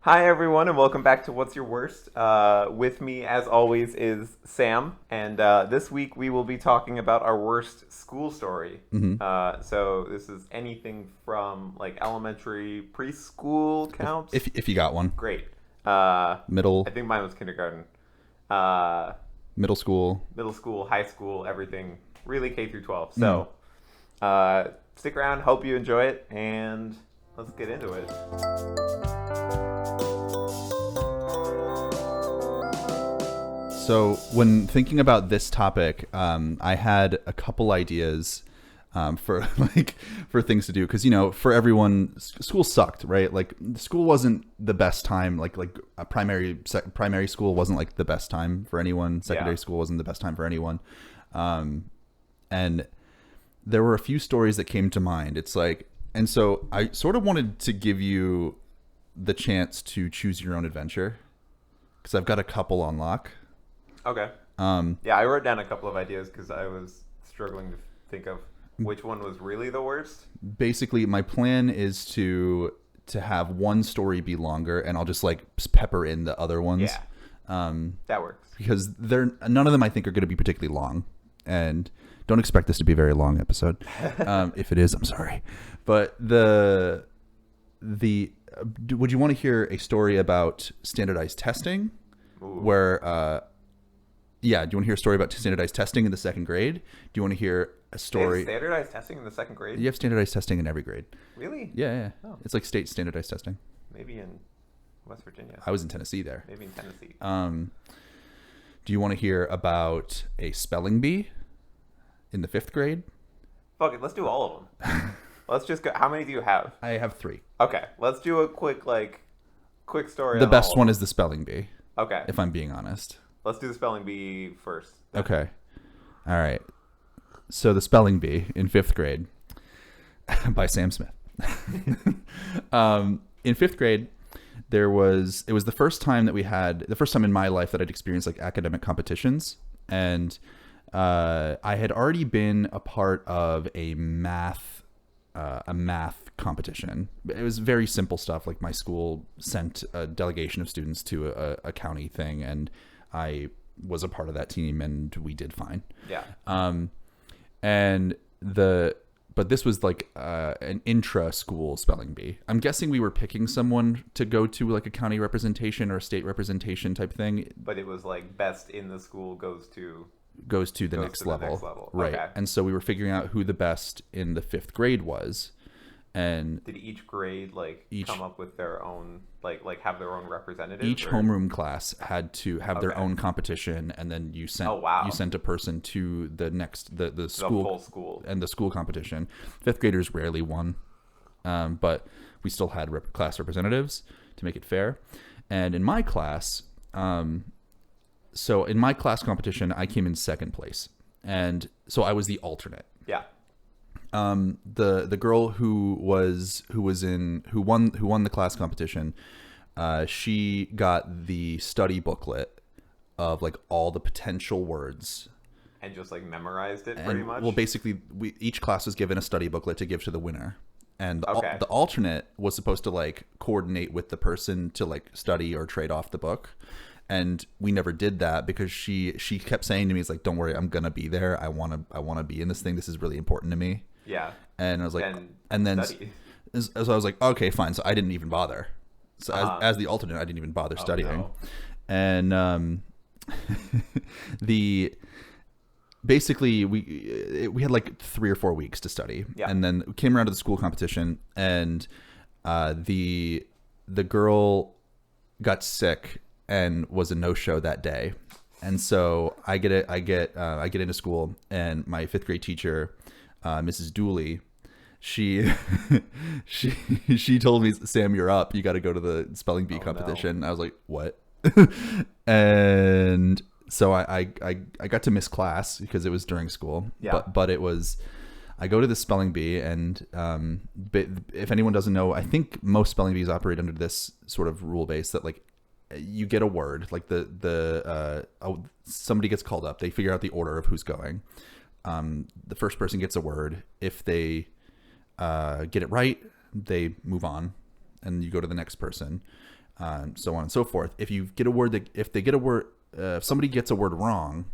Hi, everyone, and welcome back to What's Your Worst? With me, as always, is Sam, and this week we will be talking about our worst school story. Hmm. So this is anything from like elementary, preschool If, counts. if if you got one, Great. I middle think mine was kindergarten. Uh, middle school. Middle school, high school, everything, really K through 12. Mm. So uh, stick around, hope you enjoy it, and let's get into it. So when thinking about this topic, I had a couple ideas for for things to do because for everyone, school sucked, right? Like school wasn't the best time. Like a primary school wasn't like the best time for anyone. Yeah. Secondary school wasn't the best time for anyone, and there were a few stories that came to mind. It's like, and so I sort of wanted to give you the chance to choose your own adventure because I've got a couple on lock. Okay. Yeah, I wrote down a couple of ideas because I was struggling to think of which one was really the worst. Basically, my plan is to have one story be longer, and I'll just like pepper in the other ones. Yeah, Um, that works. because they're none of them I think are going to be particularly long, and don't expect this to be a very long episode. If it is, I'm sorry, but the would you want to hear a story about standardized testing, Ooh. where yeah, do you want to hear a story about standardized testing in the second grade? Do you want to hear a They have story? standardized testing in the second grade? You have standardized testing in every grade. Really? Yeah, yeah. Oh. It's like state standardized testing. Maybe in West Virginia. I was in Tennessee there. Maybe in Tennessee. Do you want to hear about a spelling bee in the fifth grade? Fuck it, let's do all of them. Let's just go. How many do you have? I have three. Okay, let's do a quick story. The on best all one of is the spelling bee, them. Okay, if I'm being honest. let's do the spelling bee first. Okay. All right. So the spelling bee in fifth grade by Sam Smith. In fifth grade, it was the first time that the first time in my life that I'd experienced like academic competitions. And I had already been a part of a math competition. It was very simple stuff. Like my school sent a delegation of students to a county thing, and I was a part of that team, and we did fine. Yeah. And but this was like an intra-school spelling bee. I'm guessing we were picking someone to go to like a county representation or a state representation type thing. But it was like best in the school goes to The goes next to the level, next level. right? Okay. And so we were figuring out who the best in the fifth grade was, and Did each grade Each- come up with their own like have their own representative? each or- homeroom class had to have their Okay. own competition, and then Oh, wow. you sent a person to the the school full school. and the school competition. Fifth graders rarely won, but we still had class representatives to make it fair. And in my class, so in my class competition, I came in second place, and so I was the alternate. Yeah. The girl who won the class competition, she got the study booklet of like all the potential words. And just like memorized it And pretty much. well, basically, each class was given a study booklet to give to the winner, and Okay. the alternate was supposed to like coordinate with the person to like study or trade off the book. And we never did that because she kept saying to me, "It's like, don't worry, I'm gonna be there. I wanna be in this thing. This is really important to me." Yeah. And I was like, Then and then study. so I was like, okay, fine. So I didn't even bother. So Uh-huh. as the alternate, I didn't even bother studying. no. And the basically we had like 3 or 4 weeks to study, Yeah. and then we came around to the school competition, and the girl got sick and was a no-show that day. And so I get into school, and my fifth grade teacher, Mrs. Dooley, she she told me, "Sam, you're up. You got to go to the spelling bee Oh, no. competition." I was like, "What?" And so I got to miss class because it was during school. Yeah. But it was, I go to the spelling bee, and if anyone doesn't know, I think most spelling bees operate under this sort of rule base that like you get a word, like somebody gets called up, they figure out the order of who's going. The first person gets a word. If they get it right, they move on, and you go to the next person. so on and so forth. If you get a word that, if somebody gets a word wrong,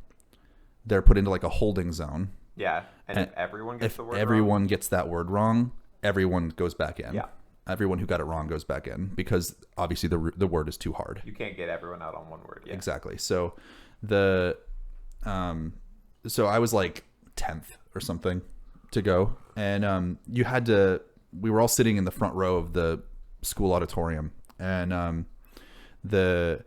they're put into like a holding zone. Yeah, and if everyone gets the word wrong? Everyone gets that word wrong, everyone goes back in. Yeah. Everyone who got it wrong goes back in because obviously the word is too hard. You can't get everyone out on one word. Yeah. Exactly. So so I was like 10th or something to go, and we were all sitting in the front row of the school auditorium, and there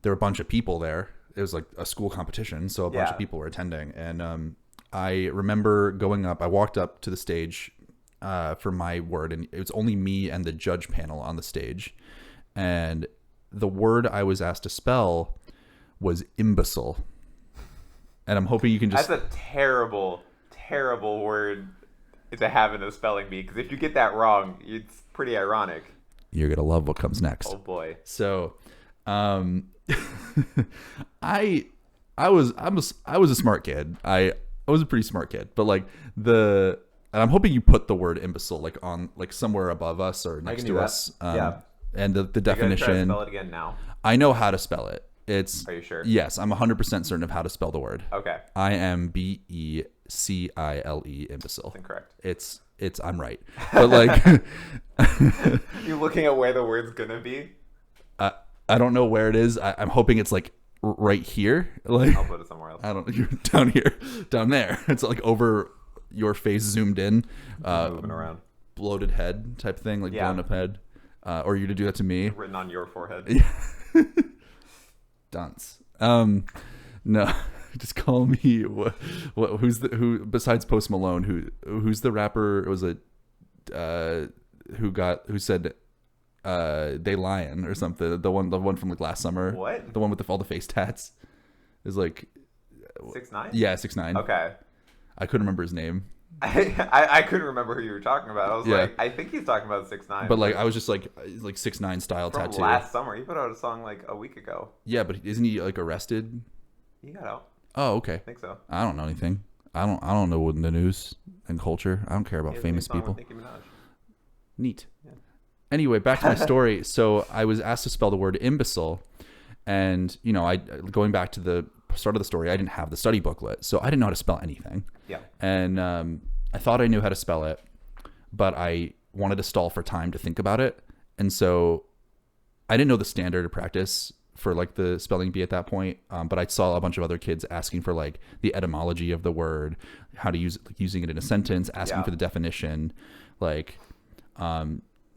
were a bunch of people there. It was like a school competition, so a bunch of people were attending, and I remember going up. I walked up to the stage for my word, and it was only me and the judge panel on the stage, and the word I was asked to spell was imbecile. And I'm hoping you can just... That's a terrible, terrible word to have in a spelling bee, because if you get that wrong, it's pretty ironic. You're gonna love what comes next. Oh boy. So I was a smart kid. I was a pretty smart kid, but like and I'm hoping you put the word imbecile like on like somewhere above us or next to us. Yeah. And the definition. Try to spell it again now. I know how to spell it. Are you sure? Yes, I'm 100% certain of how to spell the word. Okay. IMBECILE, imbecile. That's incorrect. It's I'm right. But like you looking at where the word's gonna be? I don't know where it is. I'm hoping it's like right here. Like I'll put it somewhere else. I don't know. You're down here, down there. It's like over your face, zoomed in, moving around, bloated head type thing, like blown up head. Or you to do that to me. Written on your forehead. Yeah. Dunce. No, just call me. Who besides Post Malone? Who's the rapper? It was who said they lion or something. The one from like last summer. What? The one with all the face tats is like 6ix9ine. Yeah, 6ix9ine. Okay. I couldn't remember his name. I couldn't remember who you were talking about. I was like, I think he's talking about 6ix9ine. But like, I was just like 6ix9ine style from tattoo. Last summer, he put out a song like a week ago. Yeah, but isn't he like arrested? He got out. Oh, okay. I think so. I don't know anything. I don't know what in the news and culture. I don't care about famous people. Nicki Minaj. Neat. Yeah. Anyway, back to my story. So I was asked to spell the word imbecile, and going back to the start of the story, I didn't have the study booklet, so I didn't know how to spell anything. Yeah. And I thought I knew how to spell it, but I wanted to stall for time to think about it, and so I didn't know the standard of practice for like the spelling bee at that point. But I saw a bunch of other kids asking for like the etymology of the word, how to use it, like using it in a sentence, asking for the definition, like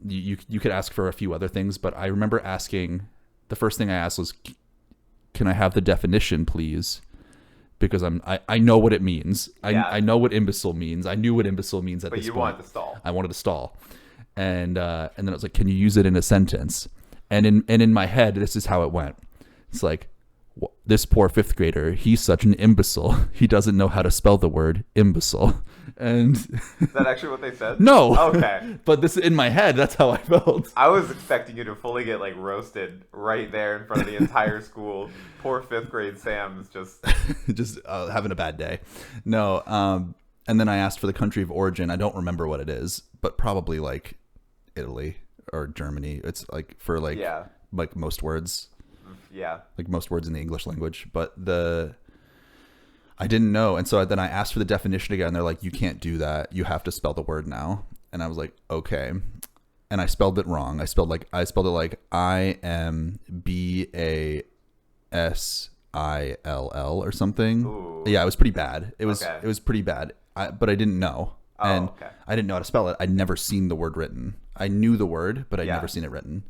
you could ask for a few other things, but I remember asking, the first thing I asked was, can I have the definition, please? Because I know what it means. I know what imbecile means. I knew what imbecile means at this point. But you wanted to stall. I wanted to stall. And then I was like, can you use it in a sentence? And in my head, this is how it went. It's like, this poor fifth grader, he's such an imbecile. He doesn't know how to spell the word imbecile. And is that actually what they said? No. Okay. But this in my head, that's how I felt. I was expecting you to fully get like roasted right there in front of the entire school. Poor fifth grade Sam's just having a bad day. No. And then I asked for the country of origin. I don't remember what it is, but probably like Italy or Germany. It's like for like most words. Yeah. Like most words in the English language, but I didn't know. And so then I asked for the definition again. And they're like, you can't do that. You have to spell the word now. And I was like, okay. And I spelled it wrong. I spelled it like IMBASILL or something. Ooh. Yeah, it was pretty bad. It was pretty bad. But I didn't know. I didn't know how to spell it. I'd never seen the word written. I knew the word, but I'd never seen it written.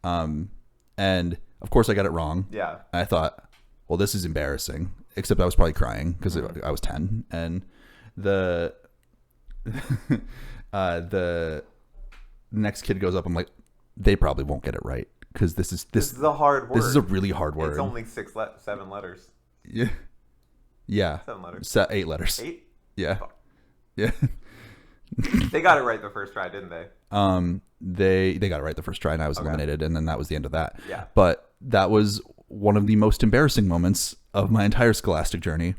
And of course I got it wrong. Yeah. And I thought, well, this is embarrassing. Except I was probably crying because I was 10. And the next kid goes up. I'm like, they probably won't get it right because this is a hard word. This is a really hard word. It's only 7 letters. Yeah. Yeah. 7 letters. 8 letters. 8? Yeah. Fuck. Yeah. They got it right the first try, didn't they? They got it right the first try, and I was eliminated, and then that was the end of that. Yeah. But that was one of the most embarrassing moments of my entire scholastic journey.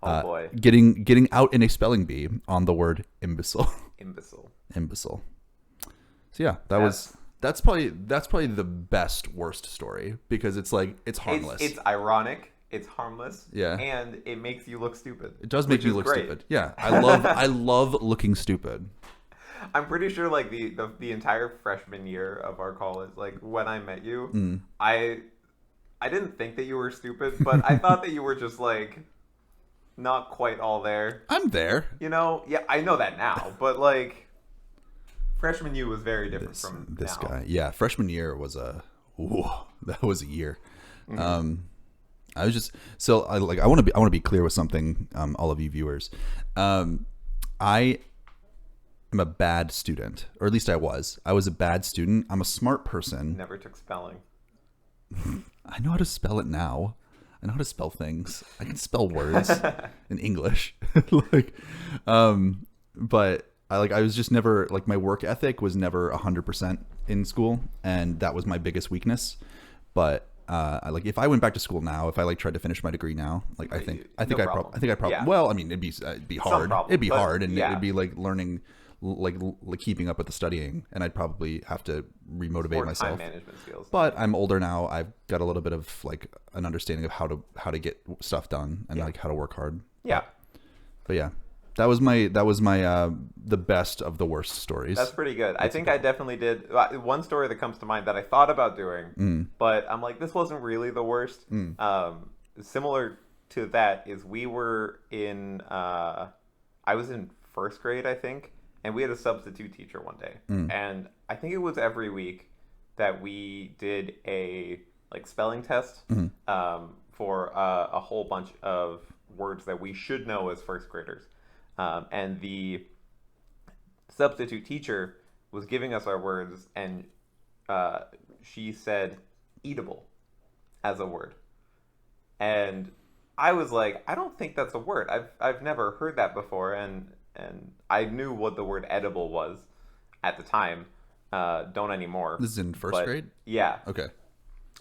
Oh boy. Getting out in a spelling bee on the word imbecile. Imbecile. Imbecile. So yeah, that was That's probably the best worst story because it's like it's harmless. It's ironic. It's harmless. Yeah. And it makes you look stupid. It does make which you is look great. stupid. Yeah. I love looking stupid. I'm pretty sure like the entire freshman year of our college, like when I met you, I didn't think that you were stupid, but I thought that you were just like not quite all there. I'm there. You know? Yeah, I know that now, but like freshman you was very different from This now. guy. Yeah, freshman year was that was a year. I was just so I want to be clear with something, all of you viewers. I am a bad student, or at least I was. I was a bad student. I'm a smart person. Never took spelling. I know how to spell it now. I know how to spell things. I can spell words in English. But I was just never like my work ethic was never 100% in school, and that was my biggest weakness. But if I went back to school now, if I tried to finish my degree now, I think I probably Yeah. well, I mean it'd be hard. problem, It'd be but hard, and yeah. it'd be like learning like keeping up with the studying, and I'd probably have to remotivate More myself. time management skills. But I'm older now. I've got a little bit of like an understanding of how to get stuff done and like how to work hard. Yeah. But yeah, that was my the best of the worst stories. That's pretty good. I think I definitely did. One story that comes to mind that I thought about doing, but I'm like, this wasn't really the worst. Similar to that is we were in, I was in first grade, I think, and we had a substitute teacher one day. And I think it was every week that we did a like spelling test for a whole bunch of words that we should know as first graders. And the substitute teacher was giving us our words, and she said eatable as a word. And I was like, I don't think that's a word. I've never heard that before, and I knew what the word edible was at the time. Don't anymore. This is in first grade? Yeah. Okay.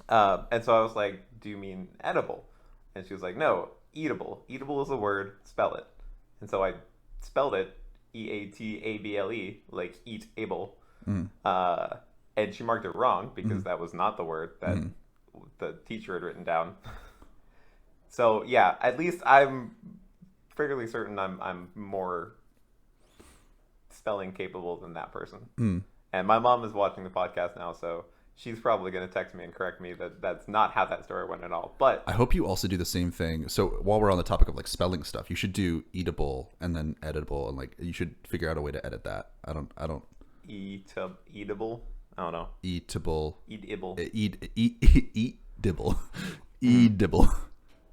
And so I was like, do you mean edible? And she was like, no, eatable. Eatable is a word, spell it. And so I spelled it EATABLE, like eat able. And she marked it wrong because that was not the word that the teacher had written down. So yeah, at least I'm fairly certain I'm more spelling capable than that person. And my mom is watching the podcast now, so she's probably going to text me and correct me that that's not how that story went at all. But I hope you also do the same thing. So while we're on the topic of like spelling stuff, you should do eatable and then editable, and like you should figure out a way to edit that. I don't eatable. I don't know. Eatable. Eatable. Eatable. Eatable.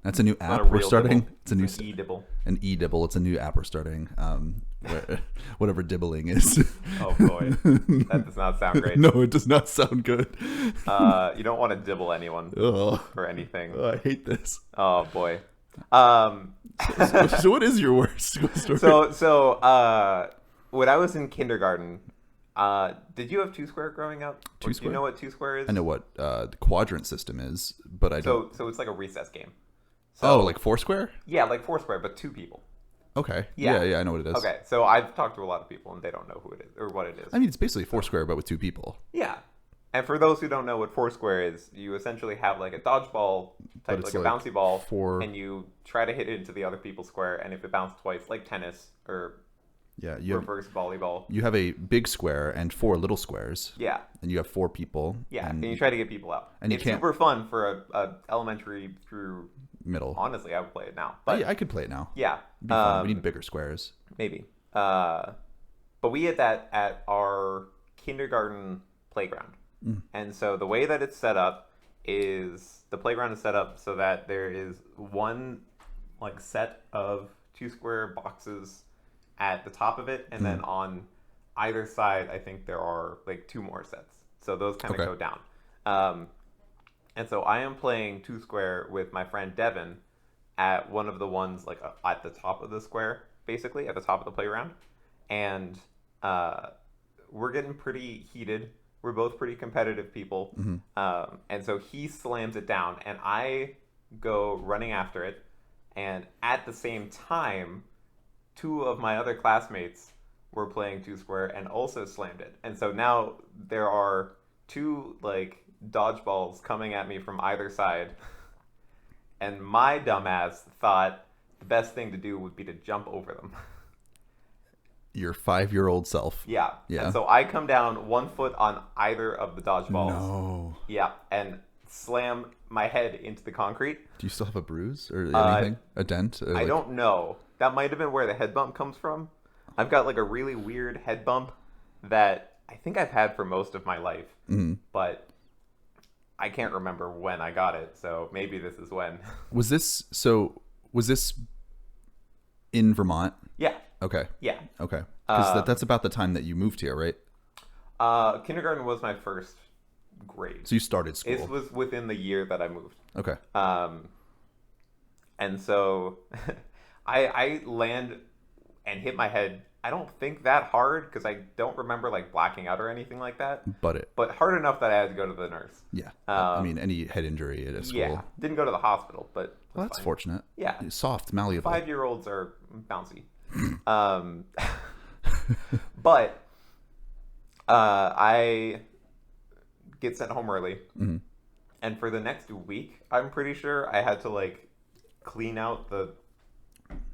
That's a new app we're starting. Dibble. It's a new e-dibble. An e-dibble. It's a new app we're starting. Whatever dibbling is. Oh boy, that does not sound great. No, it does not sound good. You don't want to dibble anyone or anything. I hate this. Oh boy. So what is your worst story? So when I was in kindergarten, did you have two square growing up? Two square? Do you know what two square is? I know what the quadrant system is, but I don't. So it's like a recess game. So, like Foursquare? Yeah, like Foursquare, but two people. Okay. Yeah. Yeah, I know what it is. Okay, so I've talked to a lot of people and they don't know who it is or what it is. I mean, it's basically Foursquare, but with two people. Yeah. And for those who don't know what Foursquare is, you essentially have like a dodgeball type, like a bouncy ball, and you try to hit it into the other people's square, and if it bounced twice, like tennis or reverse volleyball. You have a big square and 4 little squares. Yeah. And you have 4 people. Yeah, and you try to get people out. And it's super fun for a elementary through middle. Honestly, I would play it now. But I could play it now. Yeah. It'd be fun. We need bigger squares. Maybe. But we had that at our kindergarten playground. And so the way that it's set up is the playground is set up so that there is one like set of 2 square boxes at the top of it, and then on either side I think there are like 2 more sets. So those kind of go down. And so I am playing 2 square with my friend Devin at one of the ones like at the top of the square, basically at the top of the playground. And we're getting pretty heated. We're both pretty competitive people. And so he slams it down and I go running after it. And at the same time, 2 of my other classmates were playing 2 square and also slammed it. And so now there are two like dodgeballs coming at me from either side, and my dumbass thought the best thing to do would be to jump over them. Your 5-year-old self. Yeah. Yeah. And so I come down 1 foot on either of the dodgeballs. No. Yeah, and slam my head into the concrete. Do you still have a bruise or anything? A dent? I don't know. That might have been where the head bump comes from. I've got like a really weird head bump that I think I've had for most of my life, but I can't remember when I got it. So maybe this is when. Was this in Vermont? Yeah. Okay. Yeah. Okay. Because that's about the time that you moved here, right? Kindergarten was my first grade. So you started school. It was within the year that I moved. Okay. And so I land and hit my head. I don't think that hard because I don't remember like blacking out or anything like that. But hard enough that I had to go to the nurse. Yeah. I mean, any head injury at a school. Yeah. Didn't go to the hospital, but that's fortunate. Yeah. Soft, malleable. 5-year-olds are bouncy. But I get sent home early, and for the next week, I'm pretty sure I had to like clean out the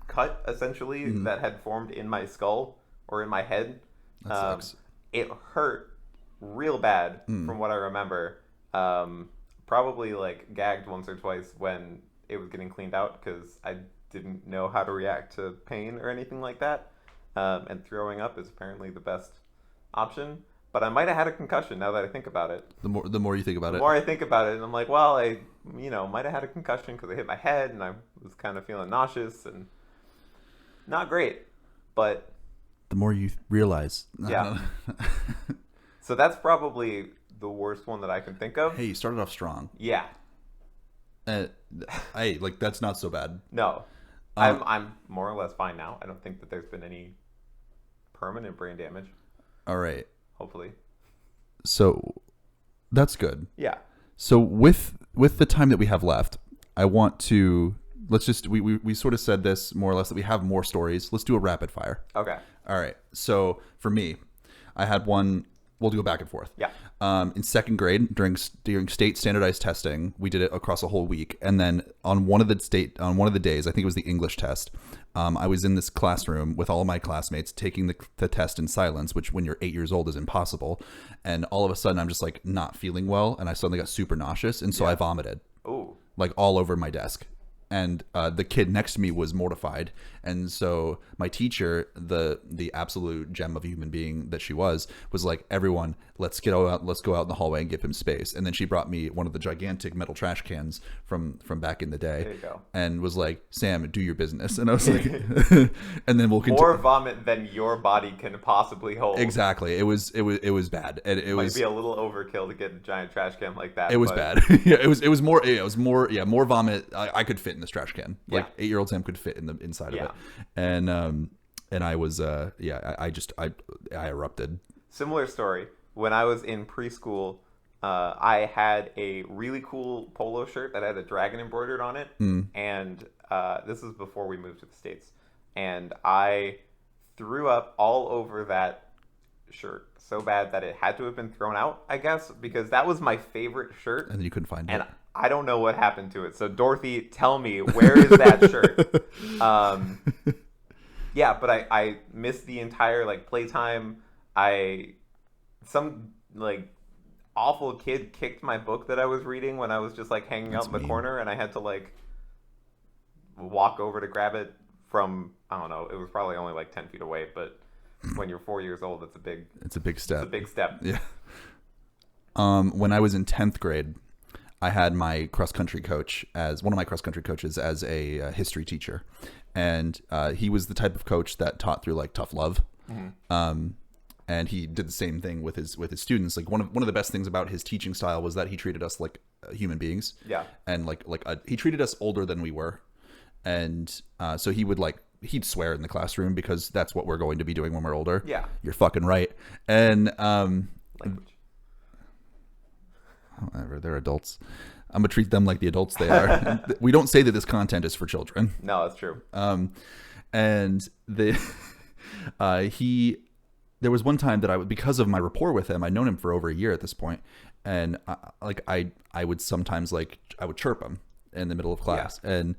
cut essentially that had formed in my skull or in my head. That sucks. It hurt real bad from what I remember. Probably like gagged once or twice when it was getting cleaned out because I didn't know how to react to pain or anything like that. And throwing up is apparently the best option. But I might have had a concussion now that I think about it. The more you think about it. The more I think about it, and I'm like, well, I might have had a concussion because I hit my head and I was kind of feeling nauseous and not great. But the more you realize. Yeah. So that's probably the worst one that I can think of. Hey, you started off strong. Yeah. Hey, like that's not so bad. No. I'm more or less fine now. I don't think that there's been any permanent brain damage. All right. Hopefully. So that's good. Yeah. So with the time that we have left, I want to we sort of said this more or less that we have more stories. Let's do a rapid fire. Okay. All right. So for me, I had one. We'll go back and forth. Yeah. In second grade, during state standardized testing, we did it across a whole week, and then on one of the days, I think it was the English test. I was in this classroom with all of my classmates taking the test in silence, which when you're 8 years old is impossible. And all of a sudden, I'm just like not feeling well, and I suddenly got super nauseous, and so I vomited. Ooh. Like all over my desk. And the kid next to me was mortified, and so my teacher, the absolute gem of a human being that she was like, everyone, let's go out in the hallway and give him space. And then she brought me one of the gigantic metal trash cans from back in the day. There you go. And was like, Sam, do your business. And I was like, and then we'll continue. More vomit than your body can possibly hold. Exactly. It was bad. And it might be a little overkill to get a giant trash can like that. It was bad. Yeah, it was more vomit. I could fit in this trash can. Like 8-year-old Sam could fit in the inside of it. And I was I erupted. Similar story. When I was in preschool, I had a really cool polo shirt that had a dragon embroidered on it. And this is before we moved to the States. And I threw up all over that shirt so bad that it had to have been thrown out, I guess, because that was my favorite shirt. And then you couldn't find it. And I don't know what happened to it. So Dorothy, tell me, where is that shirt? Yeah, but I missed the entire like playtime. Some like awful kid kicked my book that I was reading when I was just like hanging out in the corner, and I had to like walk over to grab it from, I don't know, it was probably only like 10 feet away, but when you're 4 years old, it's a big step. It's a big step. Yeah. When I was in 10th grade, I had my cross-country coach as one of my cross-country coaches as a history teacher. And he was the type of coach that taught through like tough love. And he did the same thing with his students. Like one of the best things about his teaching style was that he treated us like human beings. Yeah. And he treated us older than we were. And so he'd swear in the classroom because that's what we're going to be doing when we're older. Yeah. You're fucking right. And language. Whatever, they're adults. I'm gonna treat them like the adults they are. We don't say that this content is for children. No, that's true. And he there was one time that because of my rapport with him, I'd known him for over a year at this point, and I would sometimes I would chirp him in the middle of class, and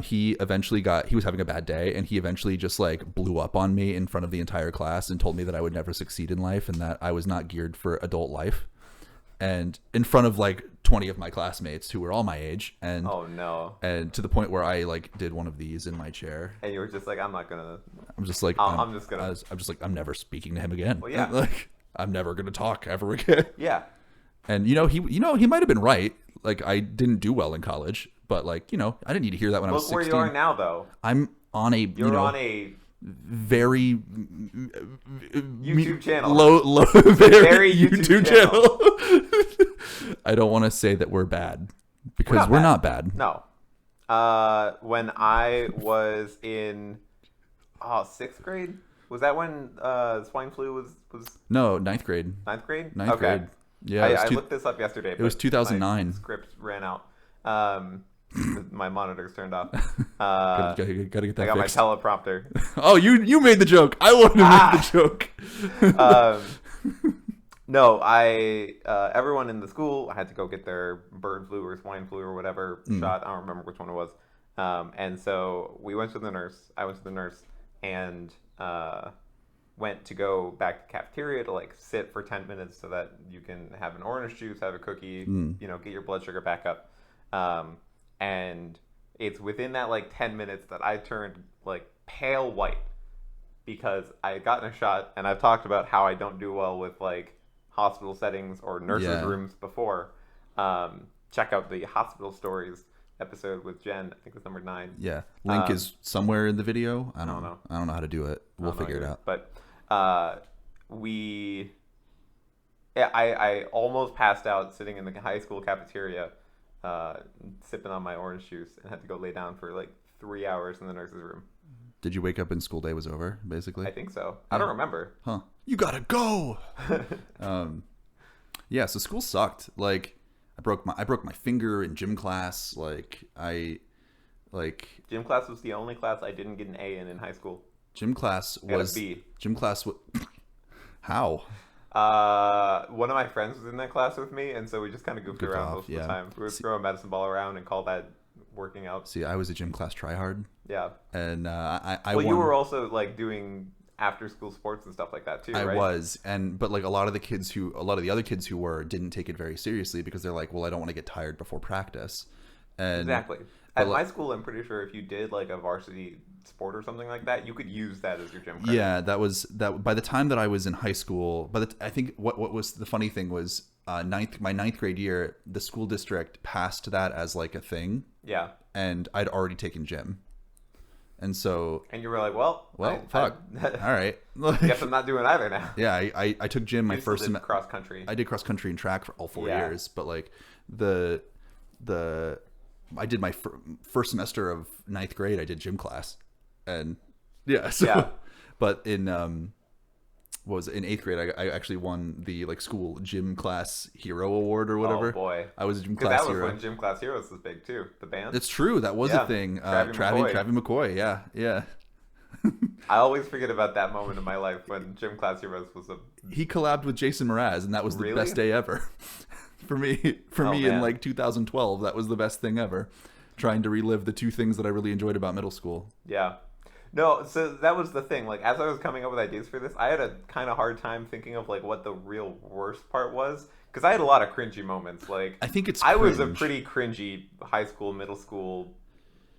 he was having a bad day, and he eventually just like blew up on me in front of the entire class and told me that I would never succeed in life and that I was not geared for adult life, and in front of like 20 of my classmates who were all my age, and oh no, and to the point where I like did one of these in my chair, and you were just like, I'm just like, I'm never speaking to him again. Well, yeah. Like, I'm never gonna talk ever again. Yeah. And he might have been right. Like, I didn't do well in college, but like, I didn't need to hear that when I was 16. Look where you are now, though. I'm on a on a very YouTube channel. Low very YouTube channel. I don't want to say that we're bad because we're not bad. No. When I was in 6th grade, was that when swine flu was? No, 9th grade. 9th grade. Ninth grade. Yeah, I looked this up yesterday. It was 2009. My script ran out. My monitor's turned off. Gotta get that fixed. I got my teleprompter. Oh, you made the joke. I wanted to make the joke. No, everyone in the school had to go get their bird flu or swine flu or whatever shot. I don't remember which one it was. And so we went to the nurse. I went to the nurse and went to go back to the cafeteria to like sit for 10 minutes so that you can have an orange juice, have a cookie, get your blood sugar back up. And it's within that like 10 minutes that I turned like pale white because I had gotten a shot, and I've talked about how I don't do well with like hospital settings or nurses' rooms before. Check out the hospital stories episode with Jen. I think it's number 9. Yeah, link is somewhere in the video. I don't know. I don't know how to do it. We'll figure it out. But I almost passed out sitting in the high school cafeteria, sipping on my orange juice, and had to go lay down for like 3 hours in the nurse's room. Did you wake up and school day was over, basically? I think so. I don't remember. Huh. You gotta go! Yeah, so school sucked. Like, I broke my finger in gym class. Gym class was the only class I didn't get an A in high school. Gym class was... I got a B. Gym class was... How? One of my friends was in that class with me, and so we just kind of goofed around most of the time. We would throw a medicine ball around and call that working out. See, I was a gym class tryhard. Yeah. And you were also like doing after school sports and stuff like that too, right? I was, but like a lot of the other kids who were didn't take it very seriously because they're like, well, I don't want to get tired before practice. And exactly. At my school, I'm pretty sure if you did like a varsity sport or something like that, you could use that as your gym credit. Yeah, that was that. By the time that I was in high school, I think what was the funny thing was my 9th grade year, the school district passed that as like a thing. Yeah. And I'd already taken gym. And so... And you were like, well, fuck. All right. Guess I'm not doing either now. Yeah, I took gym my first semester. Cross country. I did cross country and track for all 4 years, but like I did my first semester of 9th grade. I did gym class, and but in in 8th grade, I actually won the like school gym class hero award or whatever. Oh boy, I was a gym class hero. That was when gym class heroes was big too. The band. It's true. That was a thing. Travie McCoy. Yeah. I always forget about that moment in my life when gym class heroes was he collabed with Jason Mraz, and that was the best day ever. For me, in like 2012, that was the best thing ever. Trying to relive the two things that I really enjoyed about middle school. Yeah. No, so that was the thing. Like, as I was coming up with ideas for this, I had a kind of hard time thinking of like what the real worst part was, because I had a lot of cringy moments. Like, I think I was a pretty cringy high school, middle school,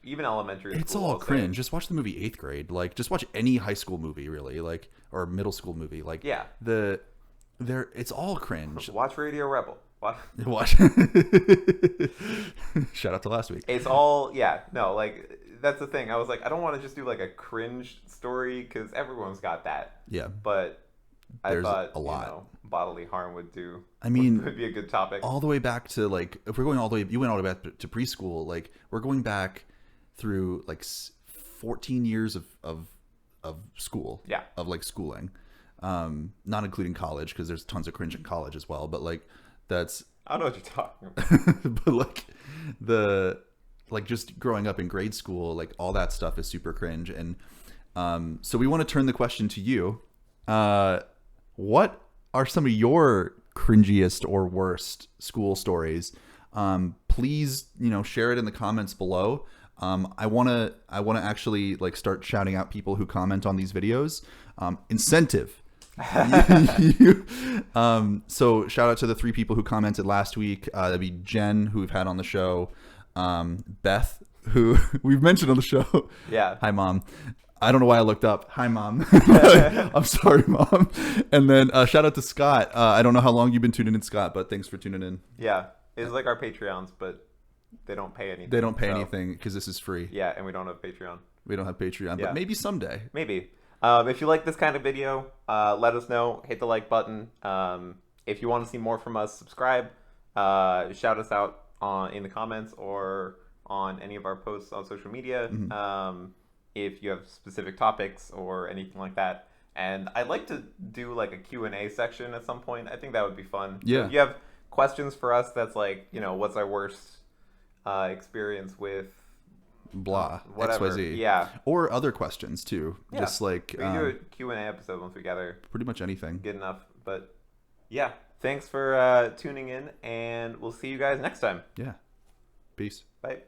even elementary school. It's all cringe. Just watch the movie 8th grade. Like, just watch any high school movie, really, like, or middle school movie. Like, yeah, it's all cringe. Watch Radio Rebel. Watch. Shout out to last week. It's all like that's the thing. I was like, I don't want to just do like a cringe story because everyone's got that. Yeah, but there's I thought a lot. Bodily harm would be a good topic. All the way back to like, if we're going all the way, you went all the way back to preschool. Like, we're going back through like 14 years of school. Yeah, of like schooling, not including college because there's tons of cringe in college as well. But like. I don't know what you're talking about. But like just growing up in grade school, like all that stuff is super cringe. And so we want to turn the question to you. What are some of your cringiest or worst school stories? Please, share it in the comments below. I wanna actually like start shouting out people who comment on these videos. Incentive. So shout out to the 3 people who commented last week. That'd be Jen, who we've had on the show, Beth, who we've mentioned on the show. Yeah. Hi, Mom. I don't know why I looked up. Hi, Mom. I'm sorry, Mom. And then shout out to Scott. I don't know how long you've been tuning in, Scott, but thanks for tuning in. Yeah. It's like our Patreons, but they don't pay anything. They don't pay anything because this is free. Yeah, and we don't have Patreon. We don't have Patreon, but maybe someday. Maybe. If you like this kind of video, let us know. Hit the like button. If you want to see more from us, subscribe. Shout us out in the comments or on any of our posts on social media. If you have specific topics or anything like that. And I'd like to do like a Q&A section at some point. I think that would be fun. Yeah. So if you have questions for us that's like, what's our worst experience with blah, whatever. XYZ. Yeah. Or other questions too. Yeah. Just like... we can do a Q&A episode once we gather. Pretty much anything. Good enough. But yeah, thanks for tuning in, and we'll see you guys next time. Yeah. Peace. Bye.